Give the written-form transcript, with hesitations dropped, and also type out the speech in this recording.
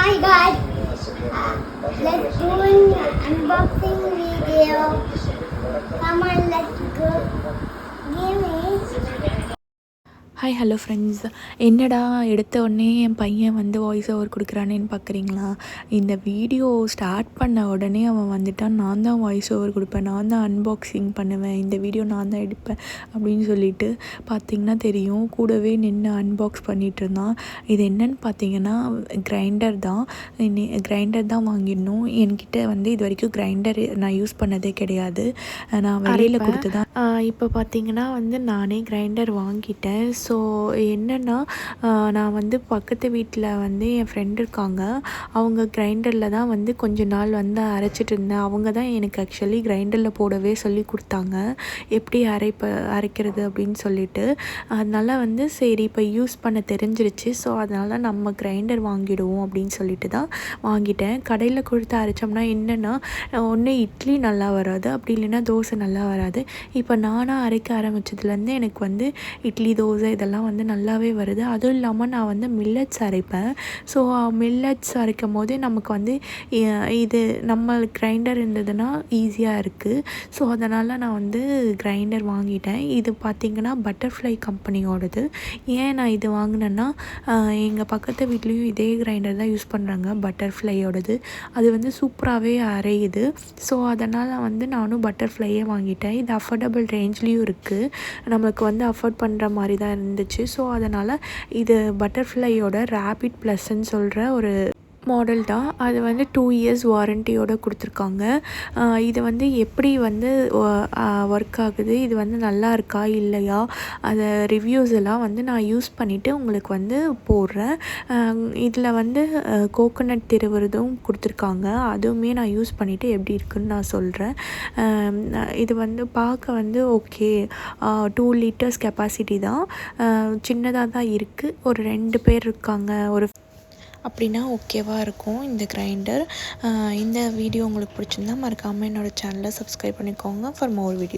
Hi guys, let's do an unboxing video. Come on, let's go. Give me. Hi hello friends. என்னடா எடுத்த உடனே என் பையன் வந்து voice over கொடுக்குறானேன்னு பார்க்குறீங்களா? இந்த வீடியோ ஸ்டார்ட் பண்ண உடனே அவன் வந்துட்டான், நான் தான் வாய்ஸ் ஓவர் கொடுப்பேன், நான் தான் அன்பாக்சிங் பண்ணுவேன், இந்த வீடியோ நான் தான் எடுப்பேன் அப்படின்னு சொல்லிட்டு பார்த்திங்கன்னா தெரியும், கூடவே நின்று அன்பாக்ஸ் பண்ணிகிட்டு இருந்தான். இது என்னன்னு பார்த்தீங்கன்னா கிரைண்டர் தான் வாங்கிடணும். என்கிட்ட வந்து இது வரைக்கும் கிரைண்டர் நான் யூஸ் பண்ணதே கிடையாது, நான் வெளியில் கொடுத்து தான். இப்போ பார்த்திங்கன்னா வந்து நானே கிரைண்டர் வாங்கிட்டேன். ஸோ என்னென்னா, நான் வந்து பக்கத்து வீட்டில் வந்து என் ஃப்ரெண்டு இருக்காங்க, அவங்க கிரைண்டரில் தான் வந்து கொஞ்ச நாள் வந்து அரைச்சிட்டு இருந்தேன். அவங்க தான் எனக்கு ஆக்சுவலி கிரைண்டரில் போடவே சொல்லி கொடுத்தாங்க, எப்படி அரைக்கிறது அப்படின்னு சொல்லிட்டு. அதனால் வந்து சரி இப்போ யூஸ் பண்ண தெரிஞ்சிருச்சு, ஸோ அதனால் நம்ம கிரைண்டர் வாங்கிடுவோம் அப்படின்னு சொல்லிட்டு தான் வாங்கிட்டேன். கடையில் கொடுத்து அரைச்சோம்னா என்னென்னா, ஒன்று இட்லி நல்லா வராது, அப்படி இல்லைன்னா தோசை நல்லா வராது. இப்போ நானாக அரைக்க ஆரம்பித்ததுலேருந்து எனக்கு வந்து இட்லி, தோசை இதெல்லாம் வந்து நல்லாவே வருது. அதுவும் இல்லாமல் நான் வந்து மில்லட்ஸ் அரைப்பேன். ஸோ மில்லட்ஸ் அரைக்கும் போது நமக்கு வந்து இது நம்ம கிரைண்டர் இருந்ததுன்னா ஈஸியாக இருக்குது. ஸோ அதனால் நான் வந்து கிரைண்டர் வாங்கிட்டேன். இது பார்த்திங்கன்னா பட்டர்ஃப்ளை கம்பெனியோடது. ஏன் நான் இது வாங்கினேன்னா, எங்கள் பக்கத்து வீட்லேயும் இதே கிரைண்டர் தான் யூஸ் பண்ணுறாங்க, பட்டர்ஃப்ளையோடது. அது வந்து சூப்பராகவே அரையுது. ஸோ அதனால் வந்து நானும் பட்டர்ஃப்ளையே வாங்கிட்டேன். இது அஃபோர்டபுள் ரேஞ்ச்லேயும் இருக்குது, நம்மளுக்கு வந்து அஃபோர்ட் பண்ணுற மாதிரி தான் இருந்துச்சு. ஸோ அதனால் இது பட்டர்ஃப்ளையோட ரேபிட் ப்ளஸ்ன்னு சொல்கிற ஒரு மாடல் தான். அது வந்து 2 இயர்ஸ் வாரண்டியோடு கொடுத்துருக்காங்க. இது வந்து எப்படி வந்து ஒர்க் ஆகுது, இது வந்து நல்லா இருக்கா இல்லையா, அதை ரிவ்யூஸ் எல்லாம் வந்து நான் யூஸ் பண்ணிவிட்டு உங்களுக்கு வந்து போடுறேன். இதில் வந்து கோகோனட் திருவுறதும் கொடுத்துருக்காங்க, அதுவுமே நான் யூஸ் பண்ணிவிட்டு எப்படி இருக்குதுன்னு நான் சொல்கிறேன். இது வந்து பார்க்க வந்து ஓகே, 2 லிட்டர்ஸ் கெப்பாசிட்டி தான், சின்னதாக தான் இருக்குது. ஒரு 2 பேர் இருக்காங்க ஒரு அப்படின்னா ஓகேவாக இருக்கும் இந்த கிரைண்டர். இந்த வீடியோ உங்களுக்கு பிடிச்சிருந்தா மறக்காமல் என்னோடய சேனலை சப்ஸ்கிரைப் பண்ணிக்கோங்க ஃபார் மோர் வீடியோ.